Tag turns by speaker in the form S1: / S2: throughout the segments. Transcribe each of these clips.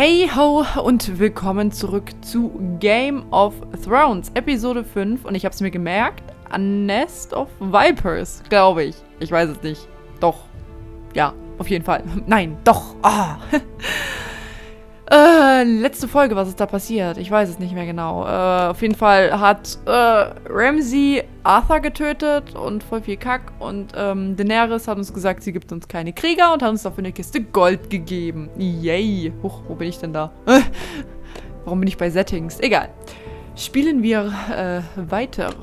S1: Hey ho und willkommen zurück zu Game of Thrones, Episode 5. Und ich habe es mir gemerkt, A Nest of Vipers, glaube ich. Ich weiß es nicht. Doch. Ja, auf jeden Fall. Nein, doch. Ah. Letzte Folge, was ist da passiert? Ich weiß es nicht mehr genau. Auf jeden Fall hat Ramsay Arthur getötet und voll viel Kack. Und Daenerys hat uns gesagt, sie gibt uns keine Krieger und hat uns dafür eine Kiste Gold gegeben. Yay. Huch, wo bin ich denn da? Warum bin ich bei Settings? Egal. Spielen wir weiter.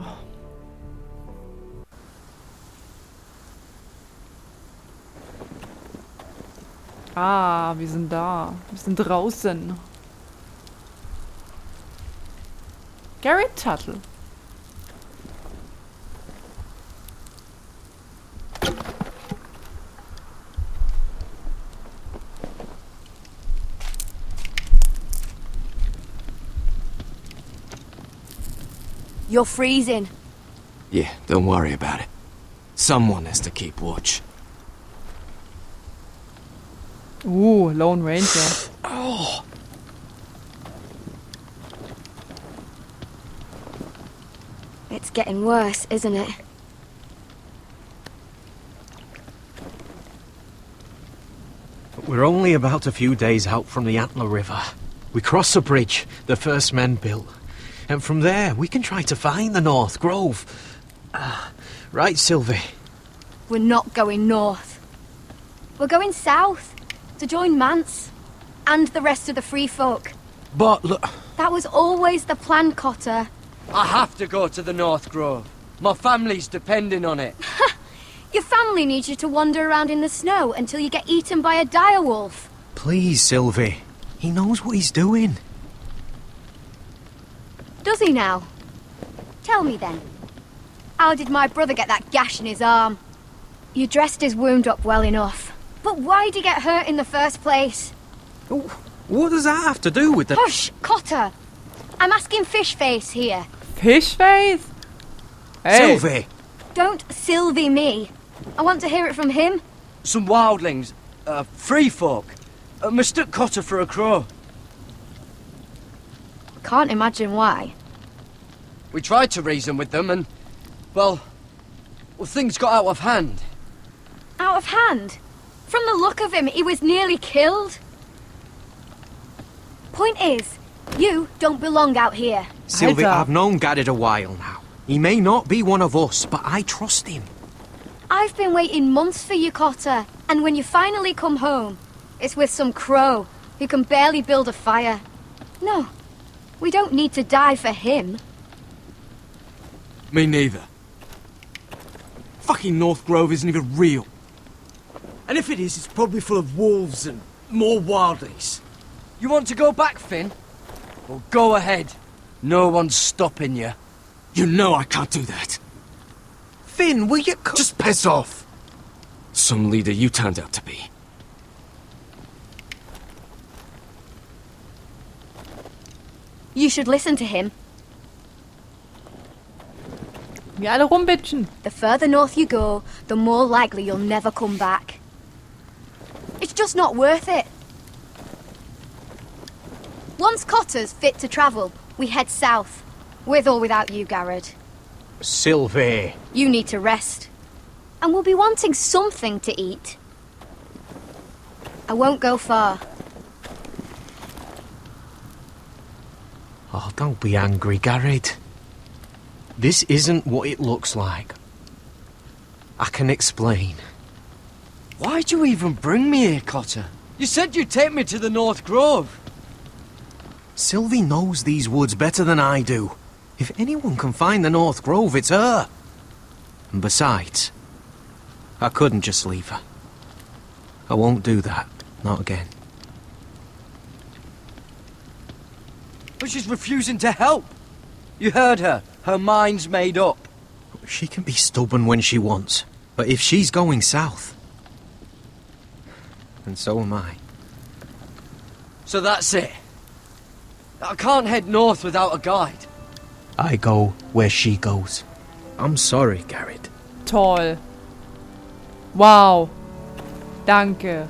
S1: Ah, wir sind da. Wir sind draußen. Garrett Tuttle.
S2: You're freezing.
S3: Yeah, don't worry about it. Someone has to keep watch.
S1: Lone Ranger.
S3: Oh.
S2: It's getting worse, isn't it?
S4: We're only about a few days out from the Antler River. We cross a bridge the first men built. And from there, we can try to find the North Grove. Right, Sylvie?
S2: We're not going north. We're going south to join Mance and the rest of the free folk.
S4: But look...
S2: That was always the plan, Cotter.
S5: I have to go to the North Grove. My family's depending on it.
S2: Your family needs you to wander around in the snow until you get eaten by a direwolf.
S4: Please, Sylvie. He knows what he's doing.
S2: Does he now? Tell me then. How did my brother get that gash in his arm? You dressed his wound up well enough. But why'd he get hurt in the first place?
S4: What does that have to do with the...
S2: Hush, Cotter! I'm asking Fishface here.
S1: Fishface? Hey.
S4: Sylvie!
S2: Don't Sylvie me. I want to hear it from him.
S5: Some wildlings, free folk, mistook Cotter for a crow.
S2: Can't imagine why.
S5: We tried to reason with them and, well, things got out of hand.
S2: Out of hand? From the look of him, he was nearly killed. Point is, you don't belong out here.
S4: Sylvie,
S1: Alter.
S4: I've known Garrett a while now. He may not be one of us, but I trust him.
S2: I've been waiting months for you, Cotter, and when you finally come home, it's with some crow who can barely build a fire. No, we don't need to die for him.
S5: Me neither.
S3: Fucking North Grove isn't even real. And if it is, it's probably full of wolves and more wildlings.
S5: You want to go back, Finn? Well, go ahead. No one's stopping you.
S3: You know I can't do that.
S4: Finn, will you...
S3: Just piss off. Some leader you turned out to be.
S2: You should listen to him.
S1: Wir alle rumbitchen.
S2: The further north you go, the more likely you'll never come back. It's just not worth it. Once Cotter's fit to travel, we head south. With or without you, Garrett.
S4: Sylvie.
S2: You need to rest. And we'll be wanting something to eat. I won't go far.
S4: Oh, don't be angry, Garrett. This isn't what it looks like. I can explain.
S5: Why'd you even bring me here, Cotter? You said you'd take me to the North Grove.
S4: Sylvie knows these woods better than I do. If anyone can find the North Grove, it's her. And besides, I couldn't just leave her. I won't do that. Not again.
S5: But she's refusing to help. You heard her. Her mind's made up.
S4: She can be stubborn when she wants. But if she's going south, then so am I.
S5: So that's it. I can't head north without a guide.
S4: I go where she goes. I'm sorry, Garrett.
S1: Toll. Wow. Danke.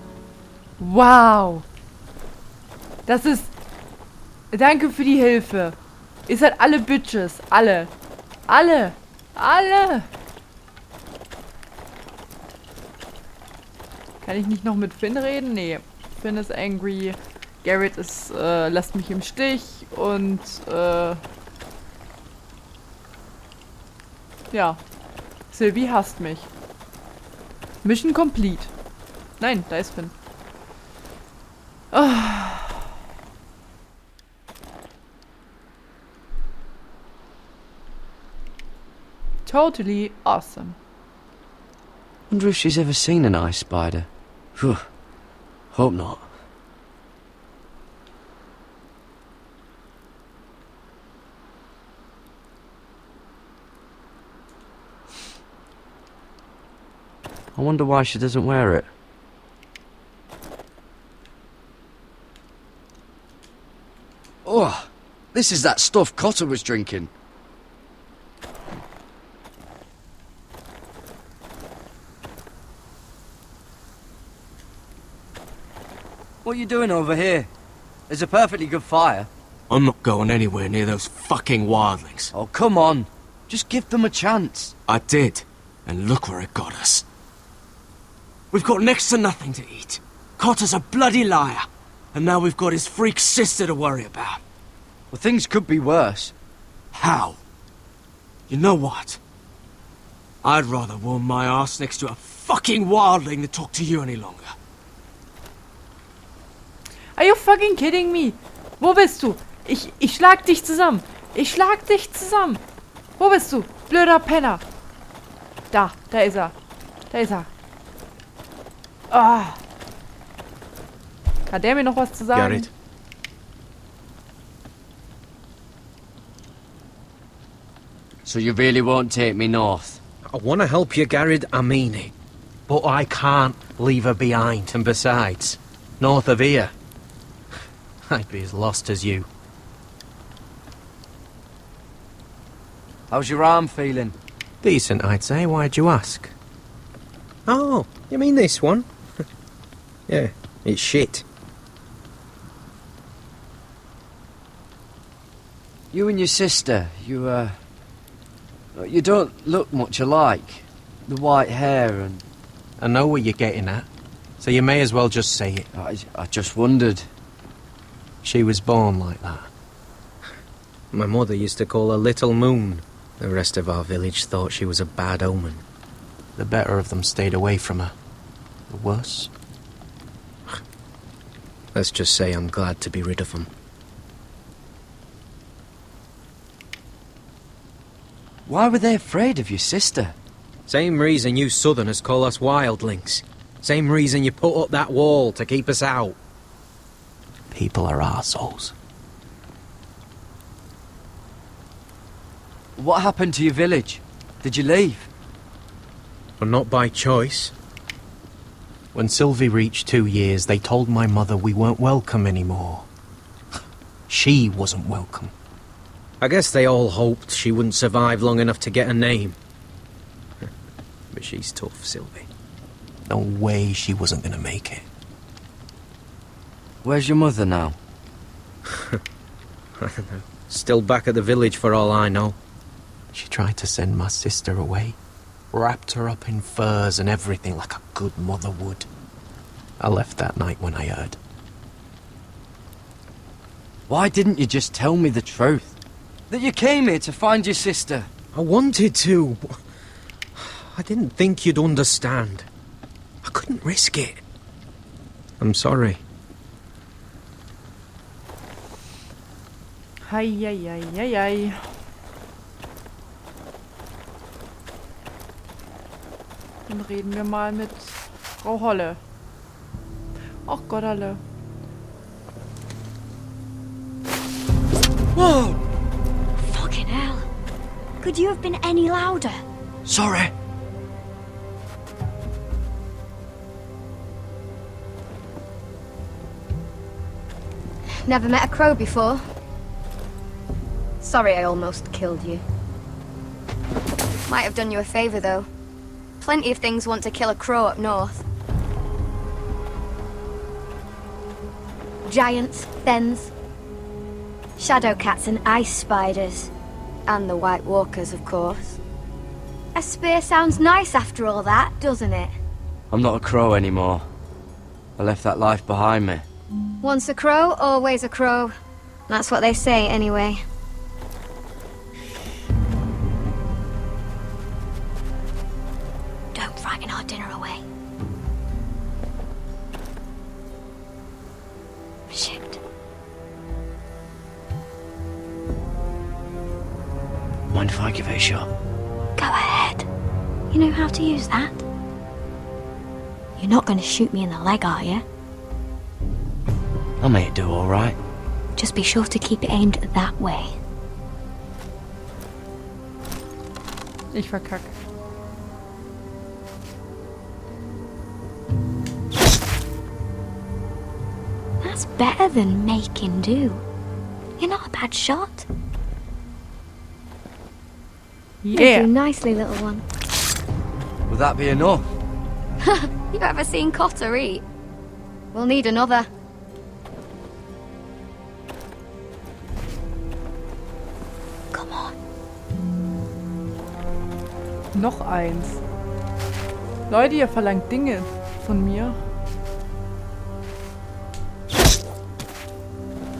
S1: Wow. Das ist... Danke für die Hilfe. Ihr seid alle Bitches. Alle. Alle. Alle. Kann ich nicht noch mit Finn reden? Nee. Finn ist angry. Garrett ist, lässt mich im Stich. Und, ja. Sylvie hasst mich. Mission complete. Nein, da ist Finn. Oh. Totally awesome.
S5: Wonder if she's ever seen an ice spider. Phew. Hope not. I wonder why she doesn't wear it. Oh, this is that stuff Cotter was drinking. What are you doing over here? There's a perfectly good fire.
S3: I'm not going anywhere near those fucking wildlings.
S5: Oh, come on. Just give them a chance.
S3: I did, and look where it got us. We've got next to nothing to eat. Cotter's a bloody liar. And now we've got his freak sister to worry about.
S5: Well, things could be worse.
S3: How? You know what? I'd rather warm my ass next to a fucking wildling than talk to you any longer.
S1: Are you fucking kidding me? Wo bist du? Ich schlag dich zusammen. Ich schlag dich zusammen. Wo bist du? Blöder Penner. Da ist er. Da ist er. Ah. Hat der mir noch was zu sagen?
S4: Garrett.
S5: So you really won't take me north?
S4: I want to help you, Garrett, I mean it. But I can't leave her behind. And besides, north of here, I'd be as lost as you.
S5: How's your arm feeling?
S4: Decent, I'd say. Why'd you ask? Oh, you mean this one? Yeah, it's shit.
S5: You and your sister, you don't look much alike. The white hair and...
S4: I know what you're getting at, so you may as well just say it.
S5: I just wondered.
S4: She was born like that. My mother used to call her Little Moon. The rest of our village thought she was a bad omen. The better of them stayed away from her. The worse? Let's just say I'm glad to be rid of them.
S5: Why were they afraid of your sister?
S4: Same reason you southerners call us wildlings. Same reason you put up that wall to keep us out. People are arseholes.
S5: What happened to your village? Did you leave?
S4: But not by choice. When Sylvie reached 2 years, they told my mother we weren't welcome anymore. She wasn't welcome. I guess they all hoped she wouldn't survive long enough to get a name. But she's tough, Sylvie. No way she wasn't gonna make it.
S5: Where's your mother now?
S4: I don't know. Still back at the village for all I know. She tried to send my sister away. Wrapped her up in furs and everything like a good mother would. I left that night when I heard.
S5: Why didn't you just tell me the truth? That you came here to find your sister?
S4: I wanted to, but I didn't think you'd understand. I couldn't risk it. I'm sorry.
S1: Heieieiei. Dann reden wir mal mit Frau Holle. Ach Gotterle.
S5: Whoa!
S2: Fucking hell. Could you have been any louder?
S5: Sorry.
S2: Never met a crow before. Sorry I almost killed you. Might have done you a favour though. Plenty of things want to kill a crow up north. giants, thens, shadow cats and ice spiders. And the White Walkers, of course. A spear sounds nice after all that, doesn't it?
S5: I'm not a crow anymore. I left that life behind me.
S2: Once a crow, always a crow. That's what they say, anyway. Don't frighten our dinner away. Shit.
S5: Mind if I give it a shot?
S2: Go ahead. You know how to use that? You're not going to shoot me in the leg, are you?
S5: I may do all right.
S2: Just be sure to keep it aimed that way.
S1: Ich verkacke.
S2: That's better than making do. You're not a bad shot. You
S1: Yeah.
S2: do nicely, little one.
S5: Would that be enough?
S2: You ever seen Cotter eat? We'll need another. Come on.
S1: Noch eins. Leute, ihr verlangt Dinge von mir.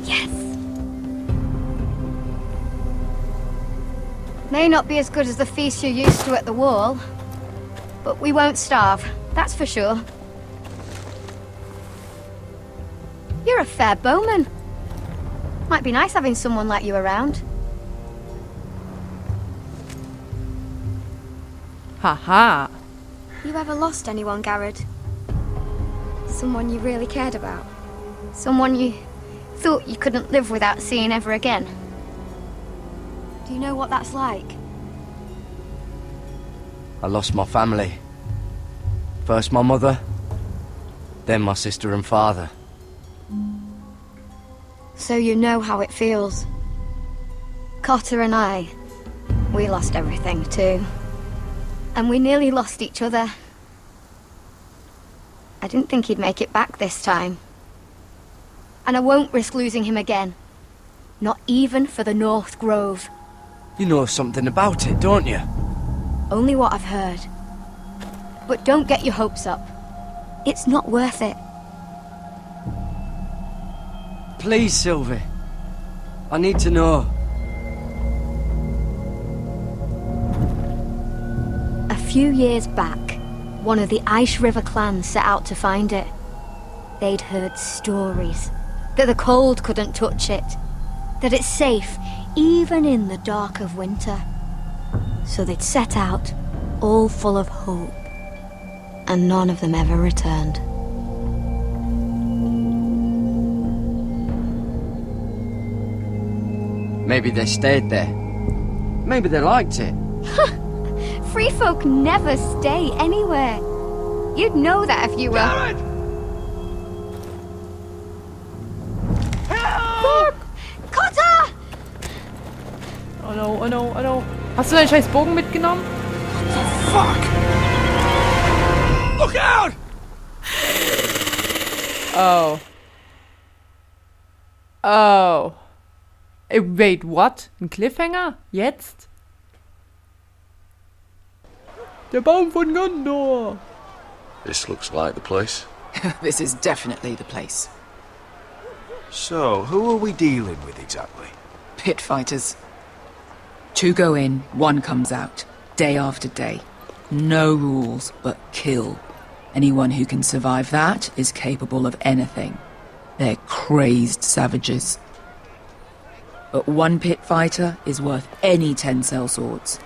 S2: Yes. May not be as good as the feast you're used to at the wall, but we won't starve, that's for sure. You're a fair bowman. Might be nice having someone like you around.
S1: Haha.
S2: You ever lost anyone, Garrod? Someone you really cared about? Someone you thought you couldn't live without seeing ever again? Do you know what that's like?
S5: I lost my family. First my mother, then my sister and father.
S2: So you know how it feels. Cotter and I, we lost everything too. And we nearly lost each other. I didn't think he'd make it back this time. And I won't risk losing him again. Not even for the North Grove.
S5: You know something about it, don't you?
S2: Only what I've heard. But don't get your hopes up. It's not worth it.
S5: Please, Sylvie. I need to know.
S2: A few years back, one of the Ice River clans set out to find it. They'd heard stories that the cold couldn't touch it, that it's safe even in the dark of winter. So they'd set out, all full of hope, and none of them ever returned.
S5: Maybe they stayed there. Maybe they liked it.
S2: Free folk never stay anywhere. You'd know that if you were...
S3: Garrod!
S2: Cotter!
S1: Oh no, oh no, oh no. Hast du deinen scheiß Bogen mitgenommen?
S3: Fuck! Look out!
S1: Oh. Oh. Wait, what? Ein Cliffhanger? Jetzt? Der Baum von Gondor!
S6: This looks like the place.
S7: This is definitely the place.
S6: So, who are we dealing with exactly?
S7: Pit fighters. 2 go in, 1 comes out. Day after day. No rules, but kill. Anyone who can survive that is capable of anything. They're crazed savages. But 1 pit fighter is worth any 10 sellswords.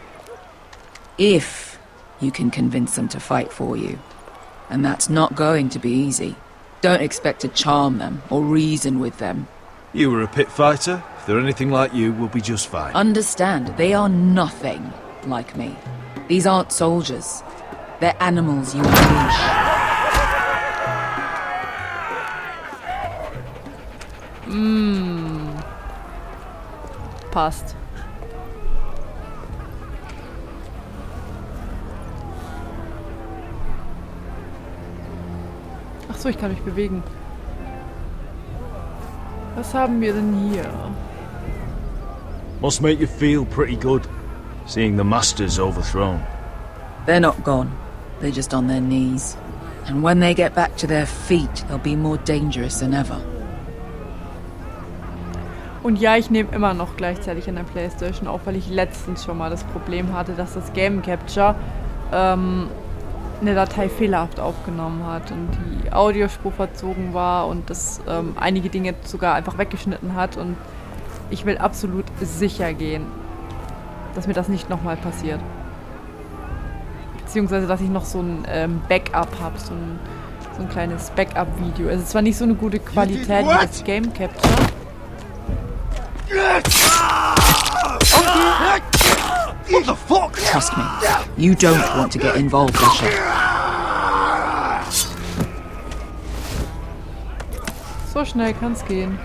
S7: If you can convince them to fight for you. And that's not going to be easy. Don't expect to charm them or reason with them.
S6: You were a pit fighter. If they're anything like you, we'll be just fine.
S7: Understand, they are nothing like me. These aren't soldiers. They're animals you unleash.
S1: Passt. Ach so, ich kann mich bewegen. Was haben wir denn hier?
S6: Must make you feel pretty good, seeing the Masters overthrown.
S7: They're not gone. They're just on their knees. And when they get back to their feet, they'll be more dangerous than ever.
S1: Und ja, ich nehme immer noch gleichzeitig an der Playstation auf, weil ich letztens schon mal das Problem hatte, dass das Game Capture eine Datei fehlerhaft aufgenommen hat und die Audiospur verzogen war und das einige Dinge sogar einfach weggeschnitten hat. Und ich will absolut sicher gehen, dass mir das nicht nochmal passiert. Beziehungsweise, dass ich noch so ein Backup habe, so ein kleines Backup-Video. Es ist zwar nicht so eine gute Qualität wie das Game Capture.
S6: What the fuck?
S7: Trust me, you don't want to get involved, Elsa.
S1: So schnell kann's gehen.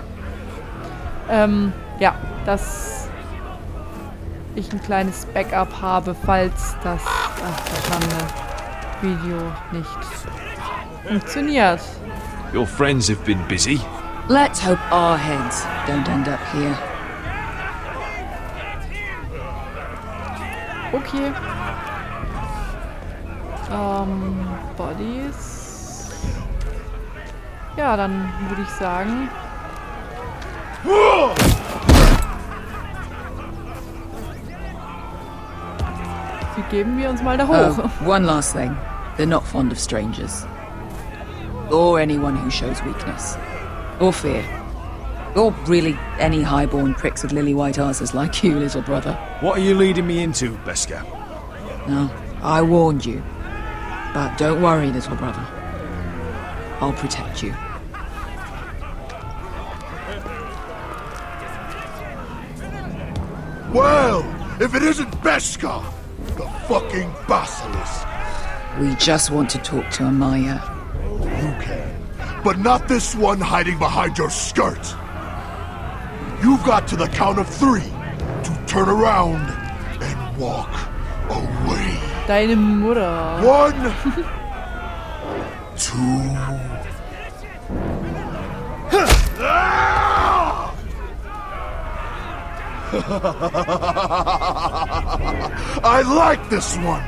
S1: Ja, dass ich ein kleines Backup habe, falls das Video nicht funktioniert.
S6: Your friends have been busy.
S7: Let's hope our heads don't end up here.
S1: Okay. Bodies. Ja, dann würde ich sagen. Wie geben wir uns mal da hoch?
S7: Oh, one last thing. They're not fond of strangers. Or anyone who shows weakness. Or fear. Or really any highborn pricks with lily white asses like you, little brother.
S6: What are you leading me into, Beskar?
S7: No, I warned you. But don't worry, little brother. I'll protect you.
S8: Well, if it isn't Beskar, the fucking basilisk.
S7: We just want to talk to Amaya.
S8: You can, but not this one hiding behind your skirt. You've got to the count of 3 to turn around and walk away.
S1: Deine Mutter.
S8: 1, 2. I like this one.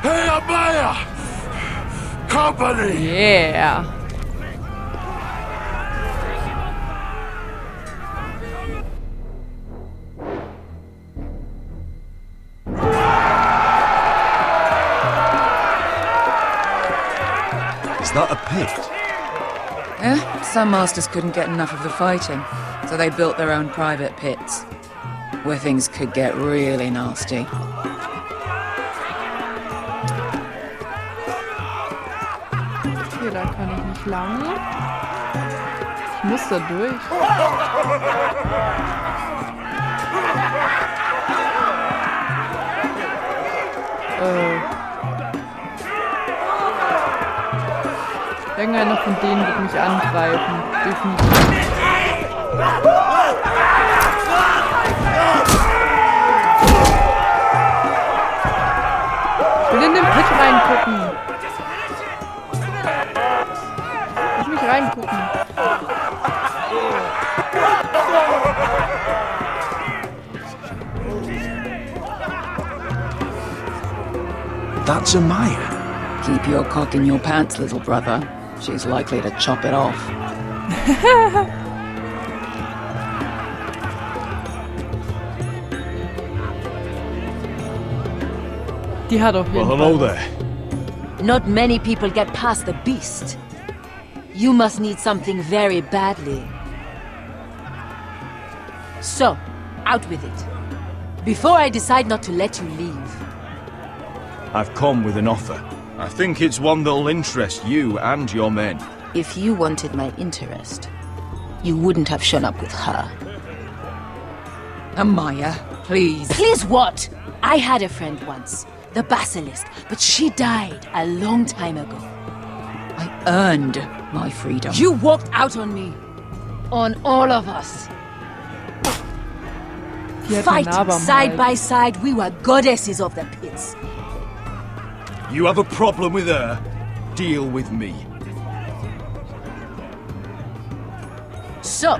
S8: Hey, Amaya! Company!
S1: Yeah.
S6: Is that a pit?
S7: Some masters couldn't get enough of the fighting, so they built their own private pits, where things could get really nasty.
S1: Hier, da kann ich nicht lang. Ich muss da durch. Irgendeiner von denen wird mich angreifen. Definitiv. Ich will in den Pit reingucken. Lass mich reingucken.
S6: That's Amaya.
S7: Keep your cock in your pants, little brother. She's likely to chop it off.
S1: Die hat auf jeden
S6: Well,
S1: Fall.
S6: hello there.
S9: Not many people get past the beast. You must need something very badly. So, out with it. Before I decide not to let you leave.
S6: I've come with an offer. I think it's one that'll interest you and your men.
S9: If you wanted my interest, you wouldn't have shown up with her.
S7: Amaya, please.
S9: Please what? I had a friend once, the basilisk, but she died a long time ago.
S7: I earned my freedom.
S9: You walked out on me. On all of us.
S1: Die hat einen
S9: Fighting
S1: Narbe am
S9: side
S1: Hals.
S9: by side, we were goddesses of the pits.
S6: You have a problem with her? Deal with me.
S9: So,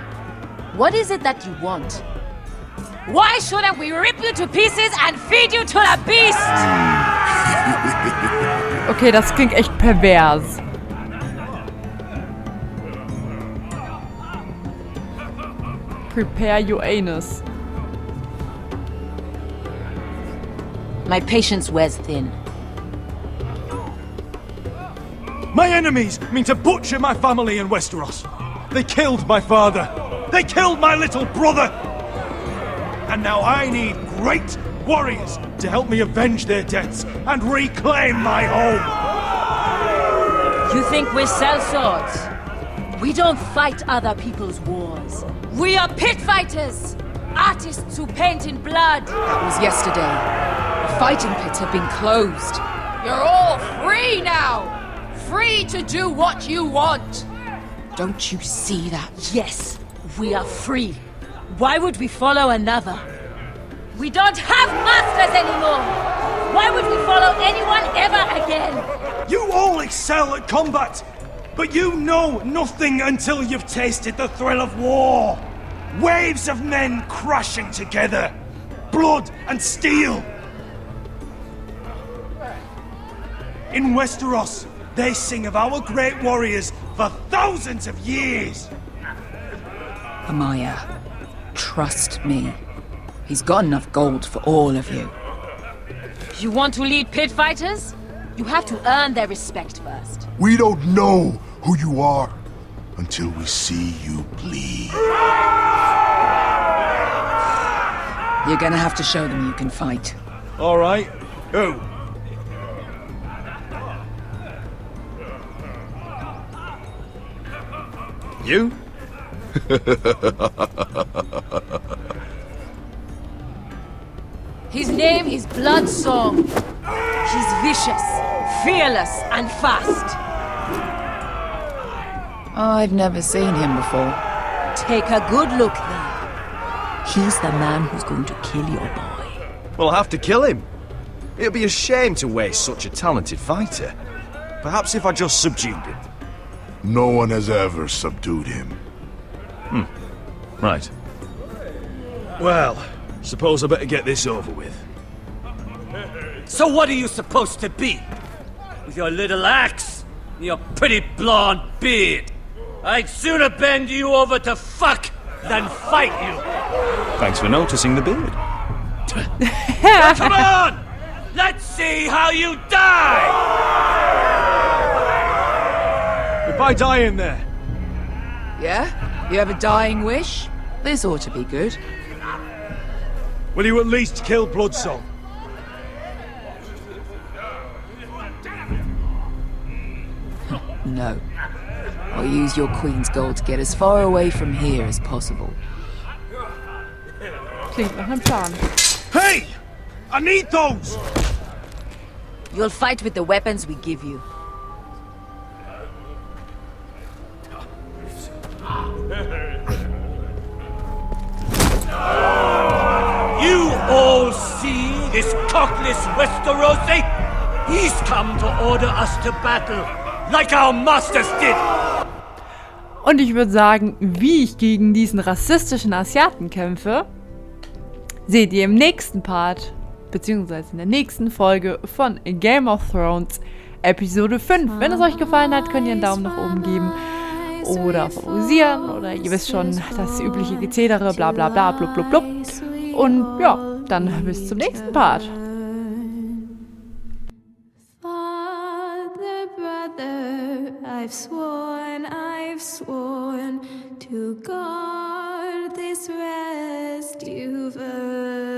S9: what is it that you want? Why shouldn't we rip you to pieces and feed you to the beast?
S1: Okay, das klingt echt pervers. Prepare your anus.
S9: My patience wears thin.
S6: My enemies mean to butcher my family in Westeros. They killed my father. They killed my little brother. And now I need great warriors to help me avenge their deaths and reclaim my home.
S9: You think we sell swords? We don't fight other people's wars. We are pit fighters! Artists who paint in blood!
S7: That was yesterday. The fighting pits have been closed.
S10: You're all free now! Free to do what you want!
S7: Don't you see that?
S9: Yes, we are free. Why would we follow another? We don't have masters anymore! Why would we follow anyone ever again?
S6: You all excel at combat, but you know nothing until you've tasted the thrill of war. Waves of men crashing together. Blood and steel. In Westeros, they sing of our great warriors for thousands of years.
S7: Amaya, trust me. He's got enough gold for all of you.
S9: You want to lead pit fighters? You have to earn their respect first.
S8: We don't know who you are until we see you bleed.
S7: You're gonna have to show them you can fight.
S6: All right. Who? You?
S9: His name is Bloodsong. He's vicious, fearless, and fast.
S7: I've never seen him before.
S9: Take a good look there. He's the man who's going to kill your boy.
S6: We'll have to kill him. It'd be a shame to waste such a talented fighter. Perhaps if I just subdued him.
S8: No one has ever subdued him.
S6: Right. Well, suppose I better get this over with.
S3: So what are you supposed to be? With your little axe and your pretty blonde beard? I'd sooner bend you over to fuck than fight you.
S6: Thanks for noticing the beard.
S3: Now, come on! Let's see how you die!
S6: If I die in there,
S7: Yeah? You have a dying wish? This ought to be good.
S6: will you at least kill Bloodsong?
S7: No. I'll use your queen's gold to get as far away from here as possible.
S1: Klingt nach einem Plan.
S6: Hey! I need those!
S9: You'll fight with the weapons we give you.
S3: You all see this cockless Westerosi? He's come to order us to battle, like our masters did.
S1: Und ich würde sagen, wie ich gegen diesen rassistischen Asiaten kämpfe, seht ihr im nächsten Part, beziehungsweise in der nächsten Folge von Game of Thrones, Episode 5. Wenn es euch gefallen hat, könnt ihr einen Daumen nach oben geben oder favorisieren oder ihr wisst schon, das übliche Gezedere, bla bla bla, blub blub blub. Und ja, dann bis zum nächsten Part.
S11: Father, brother, I've sworn to guard this rest you've earned.